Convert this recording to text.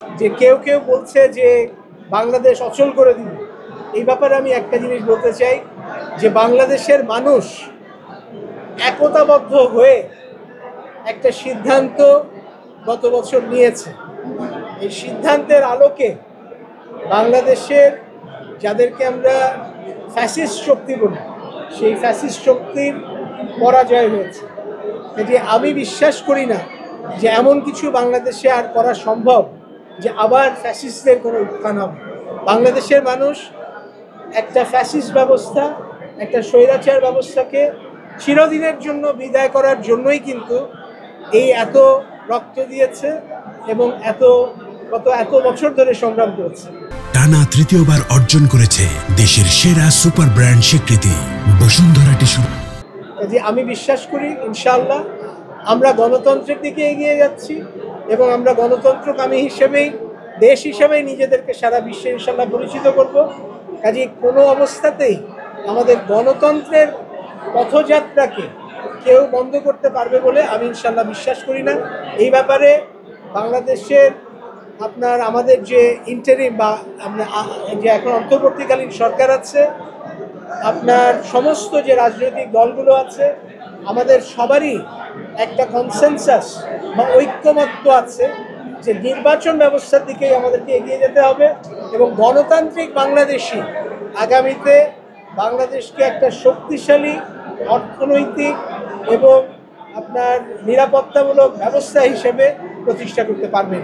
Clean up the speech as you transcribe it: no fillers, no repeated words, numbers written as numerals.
যে কেউ কেউ বলছে যে বাংলাদেশ অচল করে দিবে। এই ব্যাপারে আমি একটা জিনিস বলতে চাই যে বাংলাদেশের মানুষ একতাবদ্ধ হয়ে একটা সিদ্ধান্ত গত বছর নিয়েছে। এই সিদ্ধান্তের আলোকে বাংলাদেশের যাদেরকে আমরা ফ্যাসিস্ট শক্তি বলি, সেই ফ্যাসিস্ট শক্তির পরাজয় হয়েছে। যে আমি বিশ্বাস করি না যে এমন কিছু বাংলাদেশে আর করা সম্ভব যে আবার ফ্যাসিস্টদের কোনো উত্থান হবে। বাংলাদেশের মানুষ একটা ফ্যাসিস্ট ব্যবস্থা, একটা স্বৈরাচার ব্যবস্থাকে চিরদিনের জন্য বিদায় করার জন্যই কিন্তু এই এত রক্ত দিয়েছে এবং এত বছর ধরে সংগ্রাম করেছে। টানা তৃতীয়বার অর্জন করেছে দেশের সেরা সুপার ব্র্যান্ড স্বীকৃতি বসুন্ধরা টিস্যু। আমি বিশ্বাস করি ইনশাআল্লাহ আমরা গণতন্ত্রের দিকে এগিয়ে যাচ্ছি এবং আমরা গণতন্ত্রকামী হিসেবেই, দেশ হিসেবেই নিজেদেরকে সারা বিশ্বে ইনশাআল্লাহ পরিচিত করব। কাজে কোনো অবস্থাতেই আমাদের গণতন্ত্রের পথযাত্রাকে কেউ বন্ধ করতে পারবে বলে আমি ইনশাআল্লাহ বিশ্বাস করি না। এই ব্যাপারে বাংলাদেশের আমাদের যে ইন্টারিম বা যে এখন অন্তর্বর্তীকালীন সরকার আছে, সমস্ত যে রাজনৈতিক দলগুলো আছে, আমাদের সবারই একটা কনসেনসাস বা ঐক্যমত্য আছে যে নির্বাচন ব্যবস্থার দিকেই আমাদেরকে এগিয়ে যেতে হবে এবং গণতান্ত্রিক বাংলাদেশই আগামীতে বাংলাদেশকে একটা শক্তিশালী অর্থনৈতিক এবং নিরাপত্তামূলক ব্যবস্থা হিসেবে প্রতিষ্ঠা করতে পারবে।